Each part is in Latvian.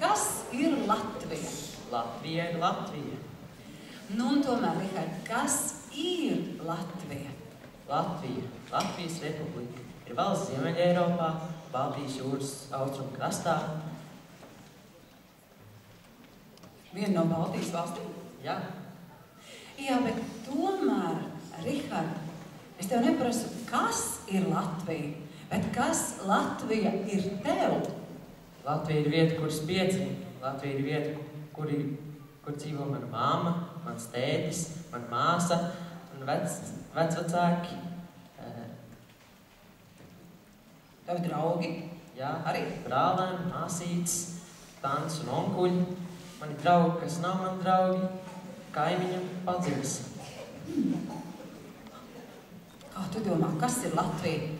kas ir Latvija? Latvija ir Latvija. Nu, un tomēr, Rihard, kas ir Latvija? Latvijas republika ir valsts Ziemeļa Eiropā, Baltijas jūras austrumu krastā. Viena no Baltijas valstīm? Jā. Jā, bet tomēr, Rihard, es tev neprasu, kas ir Latvija, bet kas Latvija ir tev? Latvija ir vieta, kur es piedzinu. Latvija ir vieta, kur dzīvo mana mamma, mans tētis, mana māsa un vecvecāki. Tavi draugi? Jā, Arī? brālēni, māsītes, tantes un onkuļi. Mani draugi, kas nav mani draugi, kaimiņu padziļas. Kā tu domā, kas ir Latvija?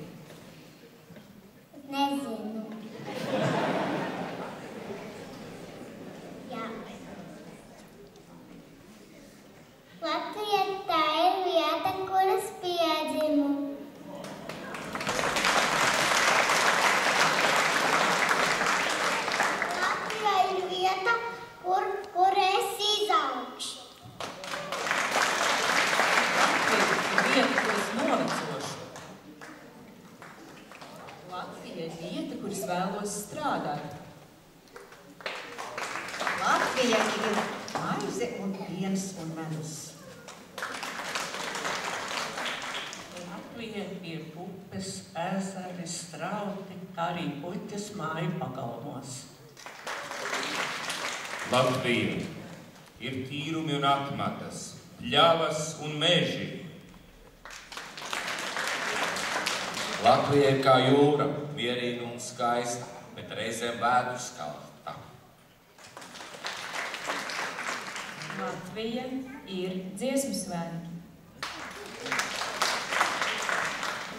Nezinu. Jā. Latvija tā ir vieta, kur es piedzimu. Latvija ir vieta, kur es izaugšu. Latvija ir vieta, kur es novecošu. Latvija ir vieta, kur es vēlos strādāt. Latvija ir maize un piens un medus. Latvija ir upes, ezeri, strauti, arī puķes māju pagalmos. Latvija ir tīrumi un atmatas, ļavas un meži. Latvija ir kā jūra, mierīga un skaista, bet reizēm vēdru skalta. Latvija ir dziesmu svētki.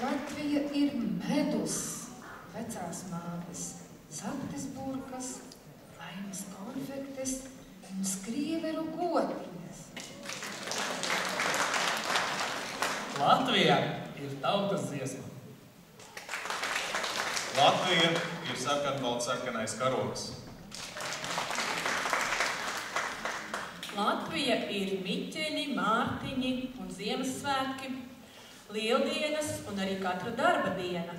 Latvija ir medus, vecās mātes, zaptes burkas, laimes konfektes un skrieveru gotiņas. Latvija ir tautas dziesma. Latvija ir sarkanbalts-sarkanais karogs. Latvija ir miķeņi, mārtiņi un Ziemassvētki, lieldienas un arī katra darba diena.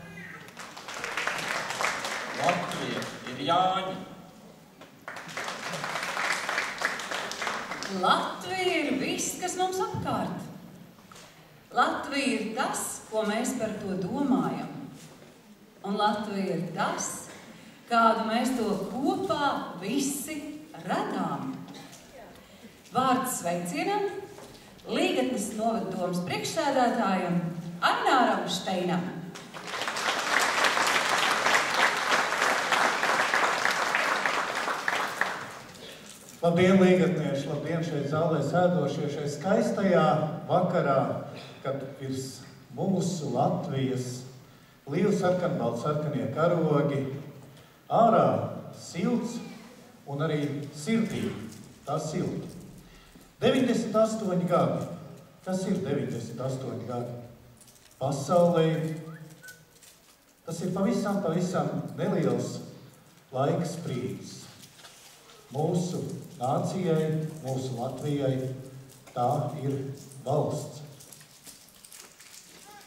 Latvija ir Jāņi. Latvija ir viss, kas mums apkārt. Latvija ir tas, ko mēs par to domājam. Un Latvija ir tas, kādu mēs to kopā visi radām. Vārds sveicienam Līgatnes novaddomes priekšsēdētājam Aināram Šteinam. Labdien, līgatnieši! Labdien šeit zālē sēdošie šeit skaistajā vakarā, kad virs mūsu Latvijas līvu sarkanbalts-sarkanie karogi, ārā silts un arī sirdī tā silta. 98 gadi. Kas ir 98 gadi? Pasaulē tas ir pavisam neliels laika sprīdis. Mūsu nācijai, mūsu Latvijai, tā ir valsts.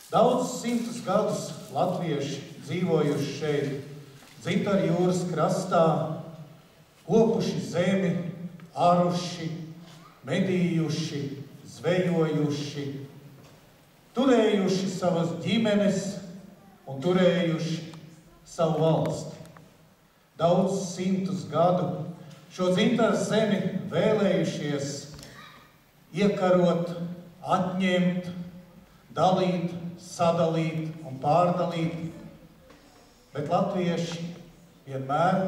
Daudzus simtus gadus latvieši dzīvojuši šeit, Dzintaru jūras krastā, kopuši zemi, aruši, medījuši, zvejojuši, turējuši savas ģimenes un turējuši savu valsti. Daudzus simtus gadu šo Dzintaru zemi vēlējušies iekarot, atņemt, dalīt, sadalīt un pārdalīt, bet latvieši vienmēr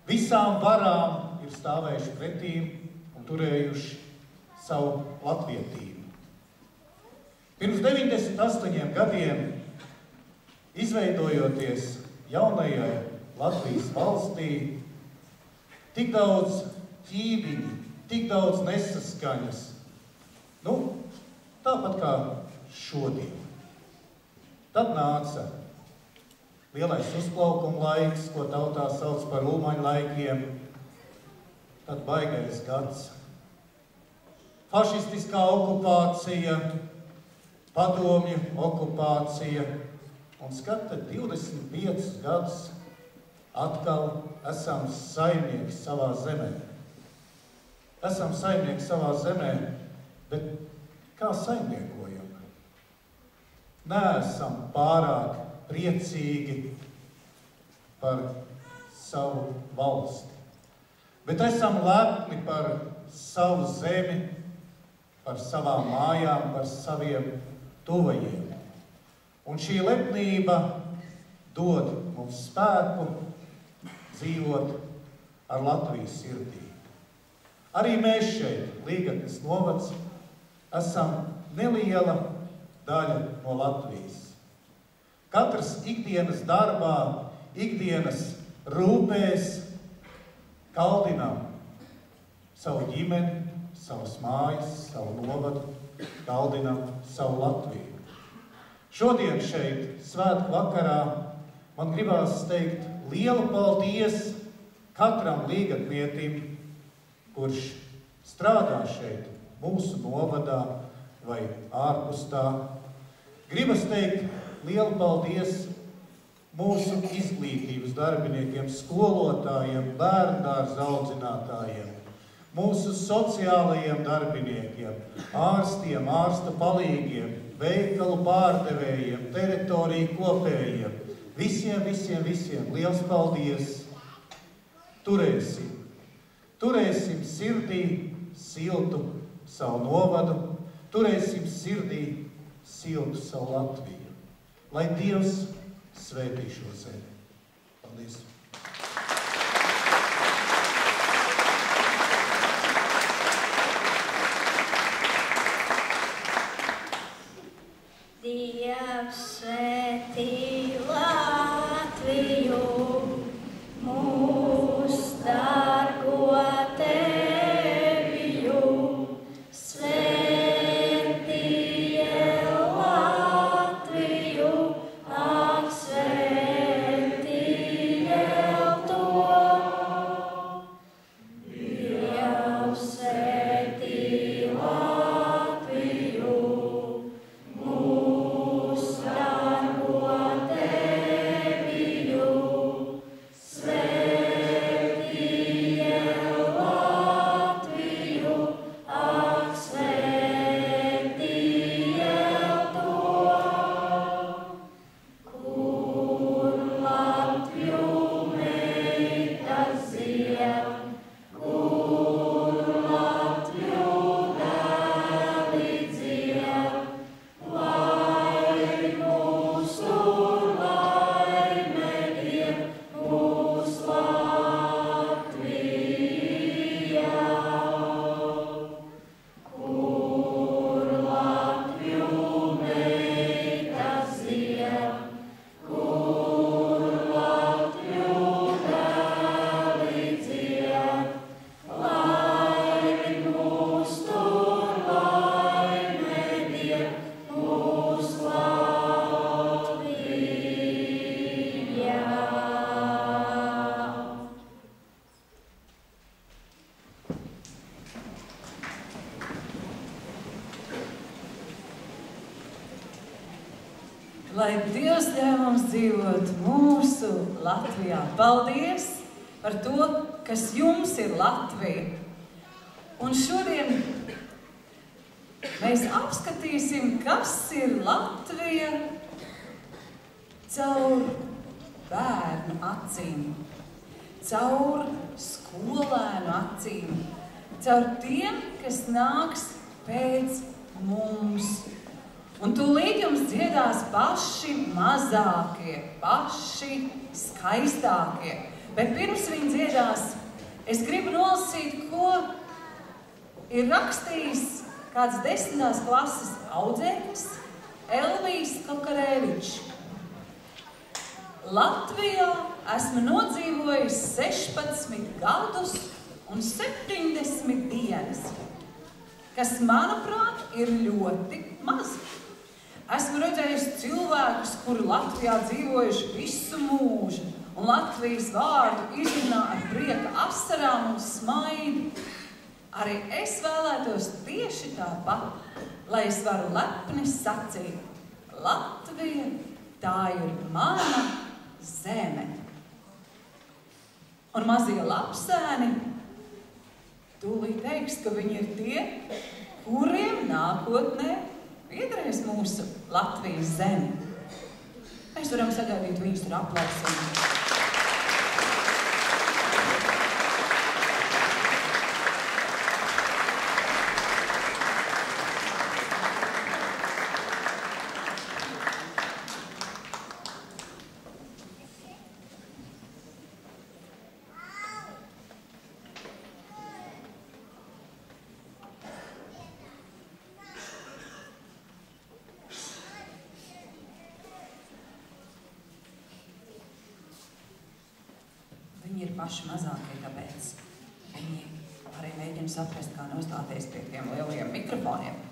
visām varām ir stāvējuši pretīm un turējuši savu latvietību. Pirms 98 gadiem, izveidojoties jaunajai Latvijas valstī, tik daudz ķīviņu, tik daudz nesaskaņas, tāpat kā šodien. Tad nāca lielais uzplaukuma laiks, ko tautā sauc par ulmaņu laikiem, tad baigais gads. Fašistiskā okupācija, padomju okupācija, un skata 25 gadus atkal esam saimnieki savā zemē. Esam saimnieki savā zemē, bet kā saimniekojam? Neesam pārāk priecīgi par savu valsti, bet esam lepni par savu zemi, par savām mājām, par saviem tuvajiem. Un šī lepnība dod mums spēku dzīvot ar Latvijas sirdī. Arī mēs šeit, Līgatnes novads, esam neliela daļa no Latvijas. Katrs ikdienas darbā, ikdienas rūpēs kaldinām savu ģimeni, savas mājas, savu novadu, kaldinām savu Latviju. Šodien šeit, svētku vakarā, man gribās teikt lielu paldies katram līgatnietim, kurš strādā šeit mūsu novadā vai ārpus tā. Gribas teikt lielu paldies mūsu izglītības darbiniekiem, skolotājiem, bērndārza audzinātājiem, mūsu sociālajiem darbiniekiem, ārstiem, ārsta palīgiem, veikalu pārdevējiem, teritoriju kopējiem. Visiem liels paldies! Turēsim sirdī siltu savu novadu, turēsim sirdī siltu savu Latviju. Lai Dievs svētī šo zemi. Paldies! Dievs svētī Latviju, mūs dārgo Teviju, svētī Latviju, ak svētī to. Dievs svētī Latviju, Lai Dievs ļauj mums dzīvot mūsu Latvijā. Paldies par to, kas jums ir Latvija. Un šodien mēs apskatīsim, kas ir Latvija caur bērnu acīm, caur skolēnu acīm, caur tiem, kas nāks pēc mums. Un tūlīt jums dziedās paši mazākie, paši skaistākie. Bet pirms viņi dziedās, es gribu nolasīt, ko ir rakstījis kāds 10. klases audzēknis Elvijs Kakarēvičs. Latvijā esmu nodzīvojis 16 gadus un 70 dienas, kas, manuprāt, ir ļoti maz. Esmu redzējusi cilvēkus, kuri Latvijā dzīvojuši visu mūžu, un Latvijas vārdu izrunā ar prieka asarām un smaidu. Arī es vēlētos tieši tāpat, lai es varu lepni sacīt: Latvija, tā ir mana zeme. Un mazie lapsēni tūlīt teiks, ka viņi ir tie, kuriem nākotnē piederēs mūsu Latvijas zeme. Mēs varam sagaidīt viņus ar aplausiem. Viņi ir paši mazākie, tāpēc viņi arī mēģina saprast, kā nostāties pie tiem lielajiem mikrofoniem.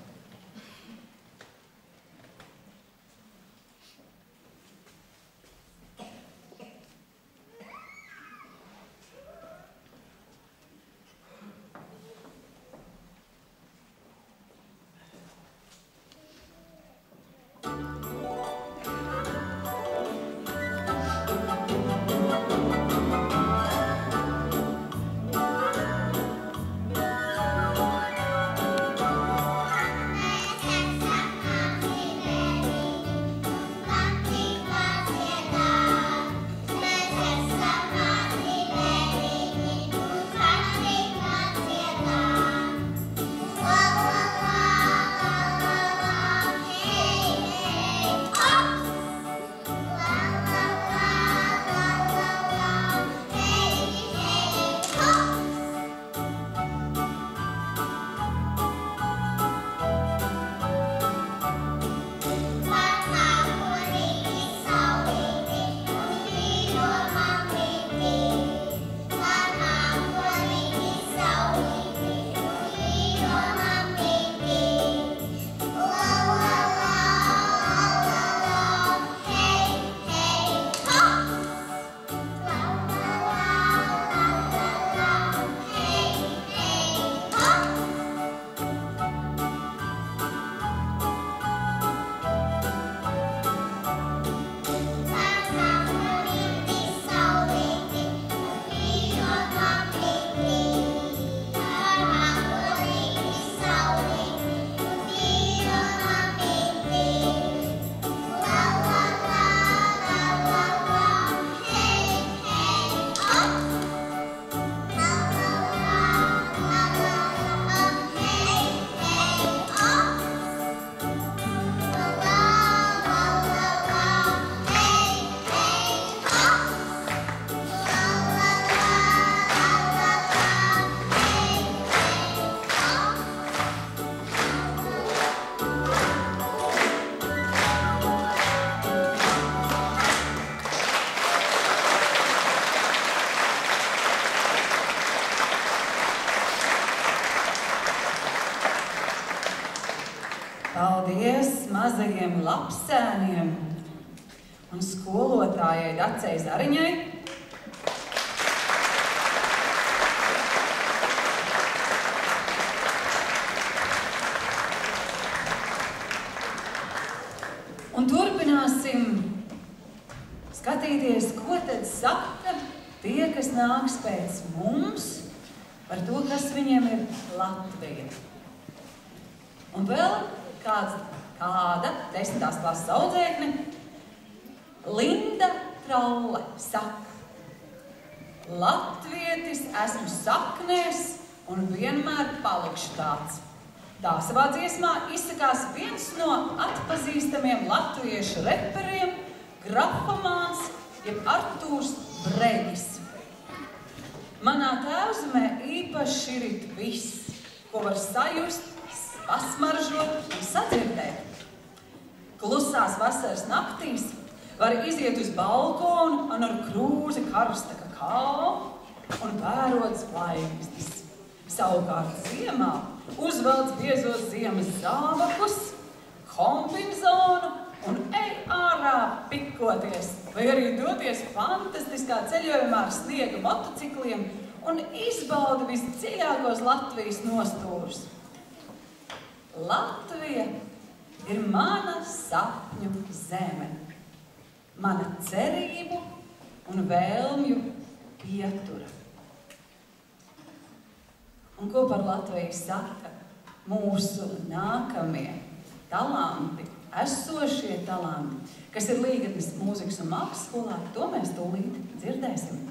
Paldies mazajiem lapsēniem un skolotājai Dacei Zariņai. Un turpināsim skatīties, ko tad saka tie, kas nāks pēc mums, par to, kas viņiem ir Latvija. Un vēl kāda 10. klases audzēkne, Linda Traule, saka: Latvietis esmu saknēs un vienmēr palikšu tāds. Tā savā dziesmā izsakās viens no atpazīstamiem latviešu reperiem, grafomāns, jeb Artūrs Breģis. Manā tēvzemē īpaši ir viss, ko var sajust, pasmaržot un sadzirdēt. Klusās vasaras naktīs var iziet uz balkonu un ar krūzi karsta kakao un vērot zvaigznes. Savukārt ziemā uzvelc biezos ziemas zābakus, kombinzonu un ej ārā pikoties, vai arī doties fantastiskā ceļojumā ar sniega motocikliem un izbaudi visdziļākos Latvijas nostūrus. Latvija ir mana sapņu zeme, mana cerību un vēlmju pietura. Un ko par Latviju saka mūsu nākamie talanti, esošie talanti, kas ir Līgatnes mūzikas un mākslas skolā, to mēs tūlīt dzirdēsim.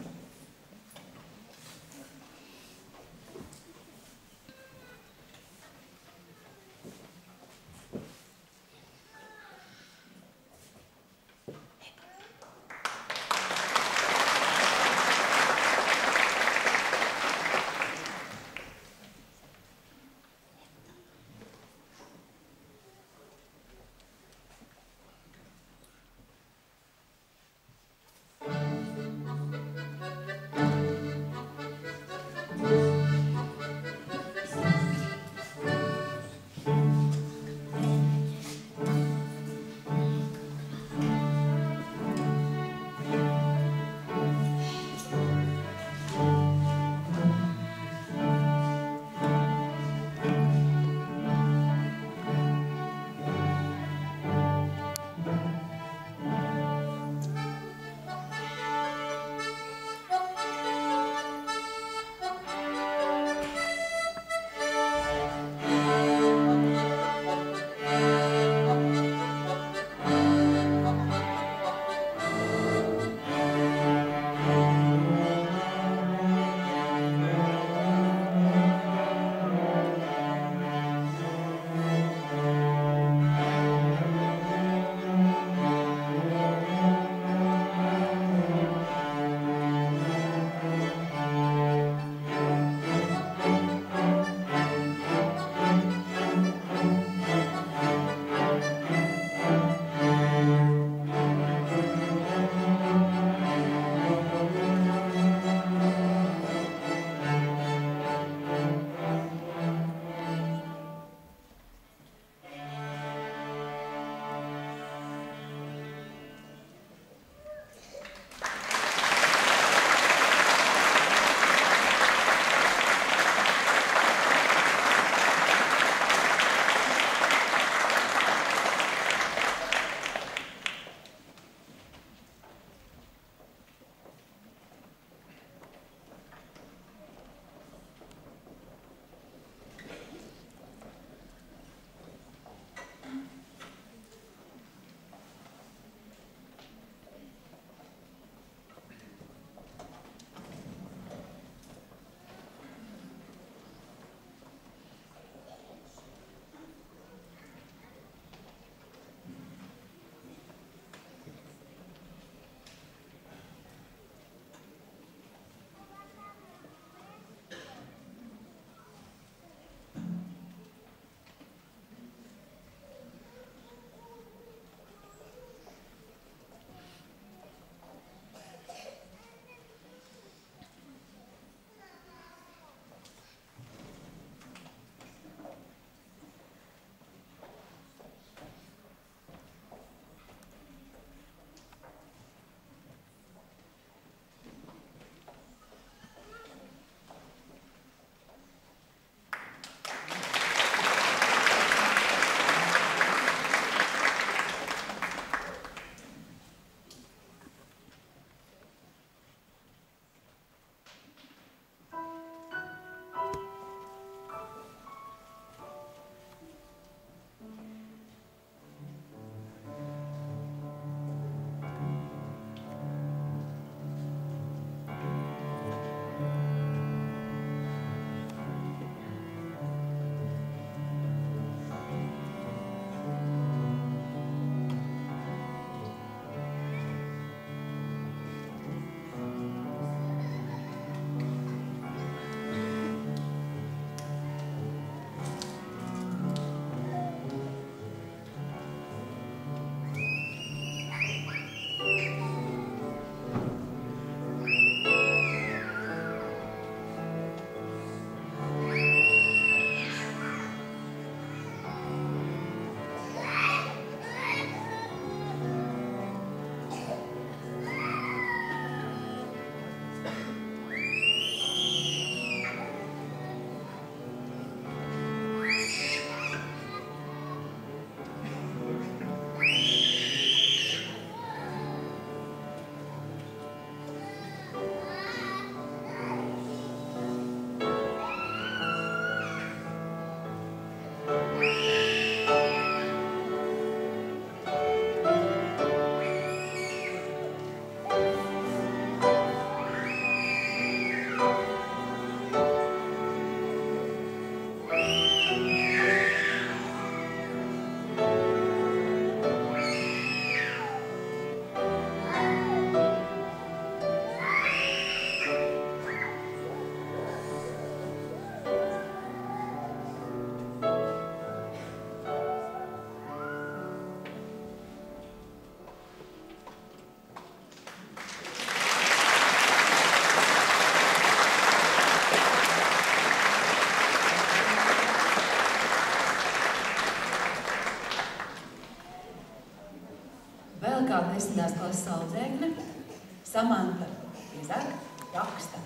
Samanta iezāk raksta.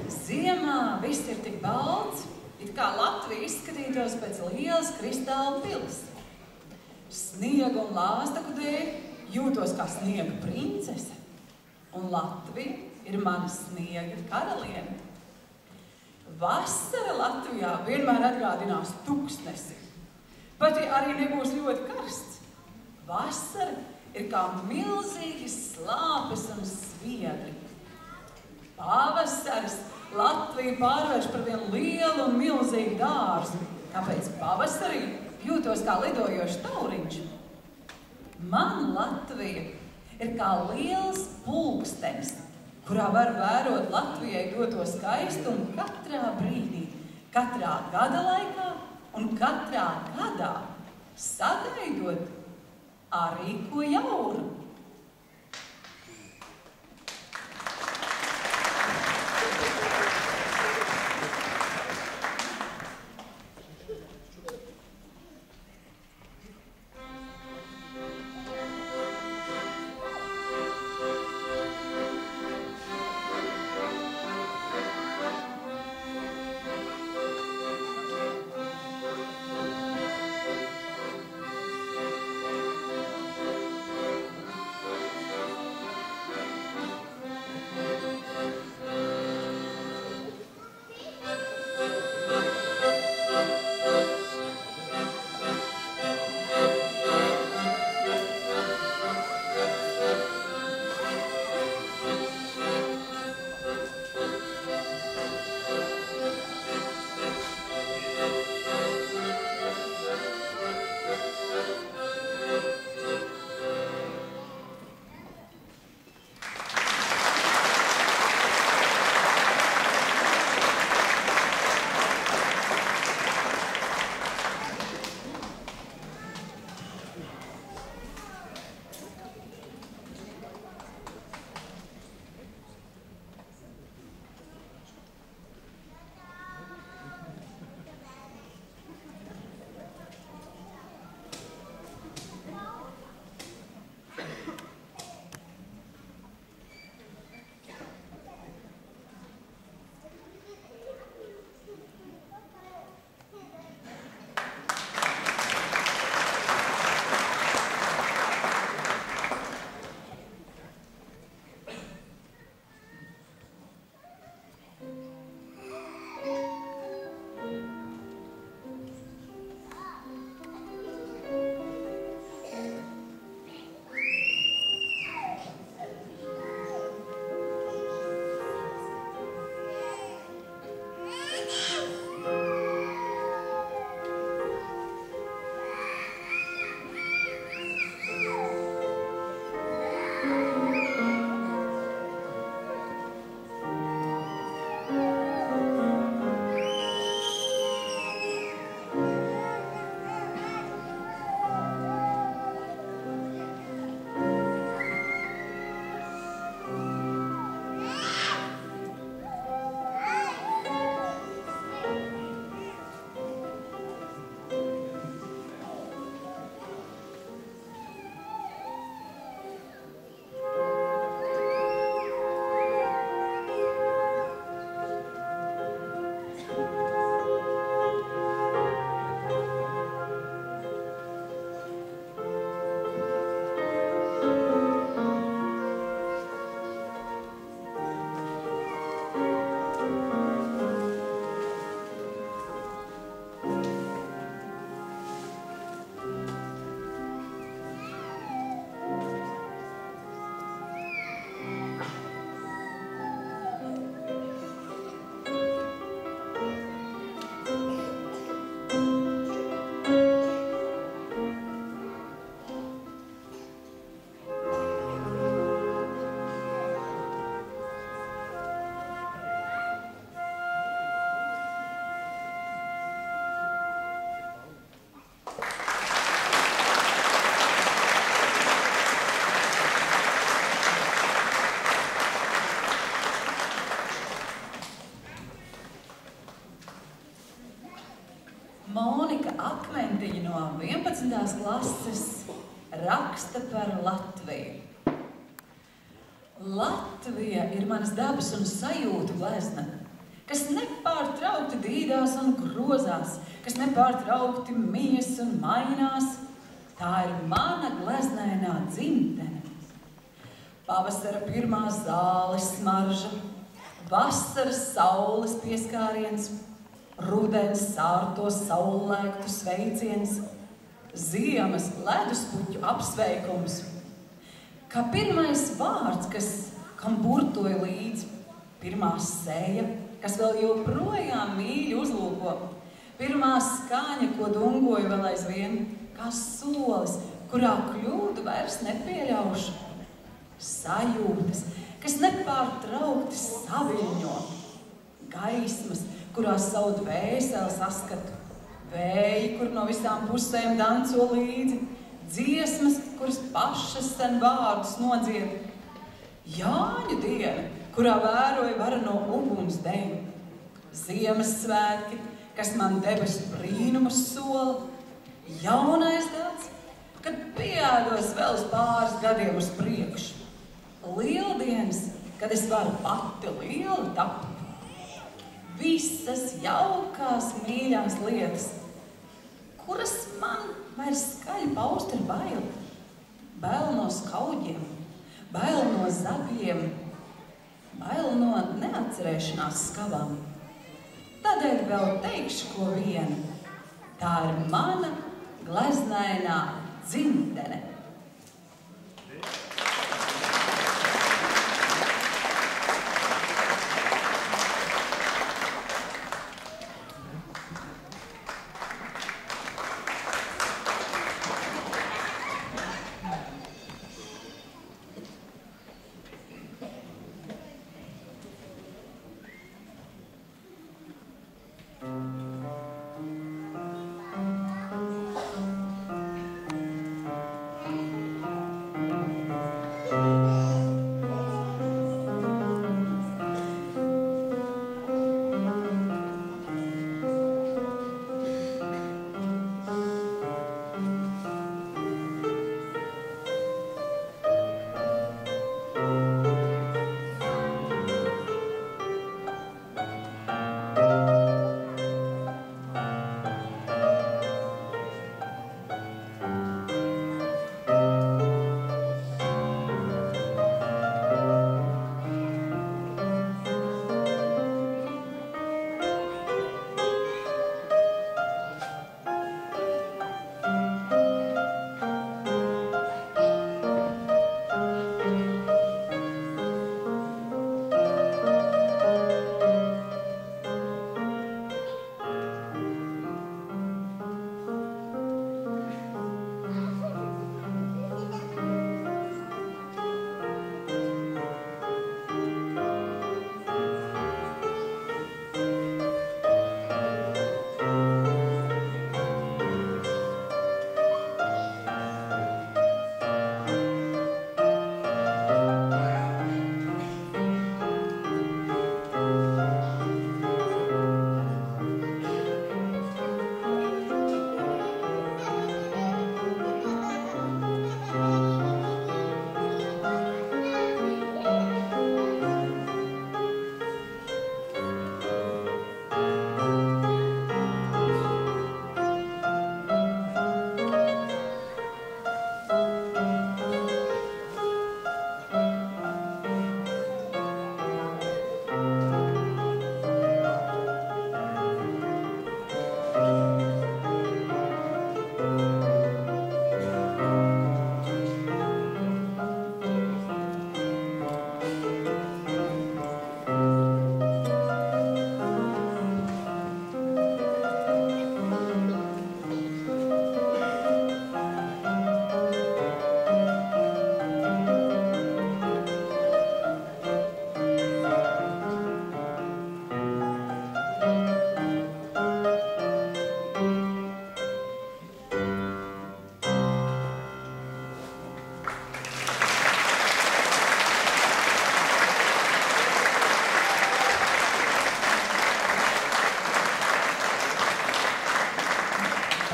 Ziemā viss ir tik balts, it kā Latvija izskatītos pēc lielas kristāla pils. Sniega un lāstaku dēļ jūtos kā sniega princese, un Latvija ir mana sniega karaliene. Vasara Latvijā vienmēr atgādinās tuksnesi, pat ja arī nebūs ļoti karsts. Vasara ir kā milzīgi slāpes un sviedri. Pavasaris Latviju pārvērš par vienu lielu un milzīgu dārzu, kāpēc pavasarī jūtos kā lidojošs tauriņš. Man Latvija ir kā liels pulkstenis, kurā var vērot Latvijai doto skaistumu katrā brīdī, katrā gada laikā un katrā gadā, sagaidot arī ko jaunu. Monika Akmentiņa no 11. klases raksta par Latviju. Latvija ir manas dabas un sajūtu glezna, kas nepārtraukti dīdās un grozās, kas nepārtraukti mijas un mainās. Tā ir mana gleznainā dzimtene. Pavasara pirmā zāles smarža, vasaras saules pieskāriens, rudens sārto saulēktu sveiciens, ziemas leduspuķu apsveikums. Kā pirmais vārds, kam burtoja līdzi, pirmā seja, kas vēl joprojām mīļi uzlūko, pirmā skaņa, ko dungoju vēl aizvien, kā solis, kurā kļūdu vairs nepieļaušu. Sajūtas, kas nepārtraukti saviļņo, gaismas, kurās savu dvēseli saskatu, vēji, kur no visām pusēm danco līdzi, dziesmas, kuras pašas sen vārdus nodzied, Jāņu diena, kurā vēroja varano uguns deju, Ziemassvētki, kas man debesu brīnumus sola, jaunais gads, kad pieēdos vēl uz pāris gadiem uz priekšu, lieldienas, kad es varu pati liela tapt. Visas jaukās mīļās lietas, kuras man vairs skaļi paust ir bail. Bail no skauģiem, bail no zagļiem, bail no neatcerēšanās skavām. Tādēļ vēl teikšu ko vienu. Tā ir mana gleznainā dzimtene.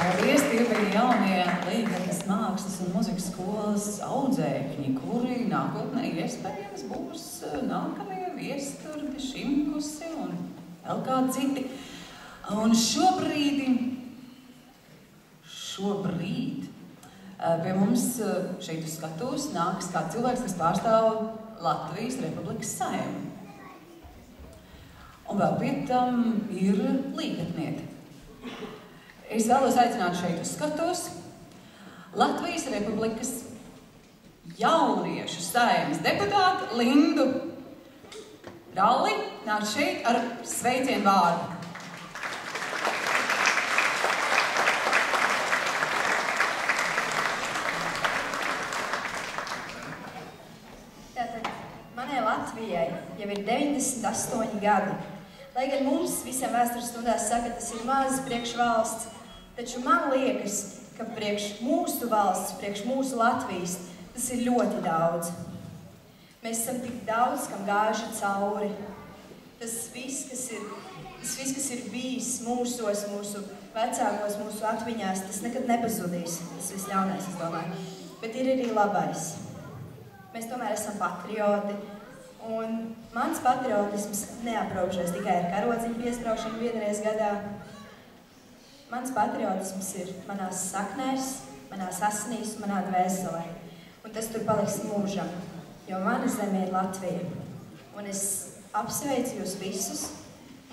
Paldies, tie bija jaunie līgatnes Latvijas mākslas un muzikas skolas audzēkņi, kuri nākotnē iespējams būs nākamie Viesturgi, Šimkusi un vēl kādi citi. Un šobrīd pie mums šeit uz skatuves nāks kāds cilvēks, kas pārstāv Latvijas Republikas Saeimu. Un vēl pie tam ir līgatniete. Es vēlos aicināt šeit uz skatuves Latvijas Republikas jauniešu Saeimas deputāti Lindu Ralli nāk šeit ar sveicienu vārdu. Latvijai jau ir 98 gadi. Lai gan mums visiem vēstures stundās saka, tas ir mazs priekš valsts, taču man liekas, ka priekš mūsu valsts, priekš mūsu Latvijas, tas ir ļoti daudz. Mēs esam tik daudz, kam gājuši cauri. Tas viss, kas ir bijis mūsos, mūsu vecākos, mūsu atmiņās, tas nekad nepazudīs. Tas viss ļaunais, es domāju. Bet ir arī labais. Mēs tomēr esam patrioti. Un mans patriotisms neaprobežojas tikai ar karodziņu piespraušanu vienreiz gadā. Mans patriotisms ir manās saknēs, manās asinīs un manā dvēselē. Un tas tur paliks mūžam, jo mana zeme ir Latvija. Un es apsveicu jūs visus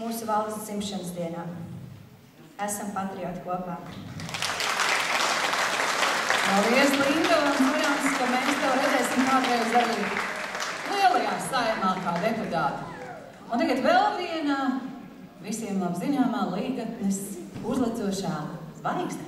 mūsu valsts dzimšanas dienā. Esam patrioti kopā. Paldies, Linda, un cerams, ka mēs tev redzēsim kādreiz arī lielajā Saeimā kā deputāti. Un tagad vēl viena visiem labi zināmā līgatnes uzlecošā zvaigzne.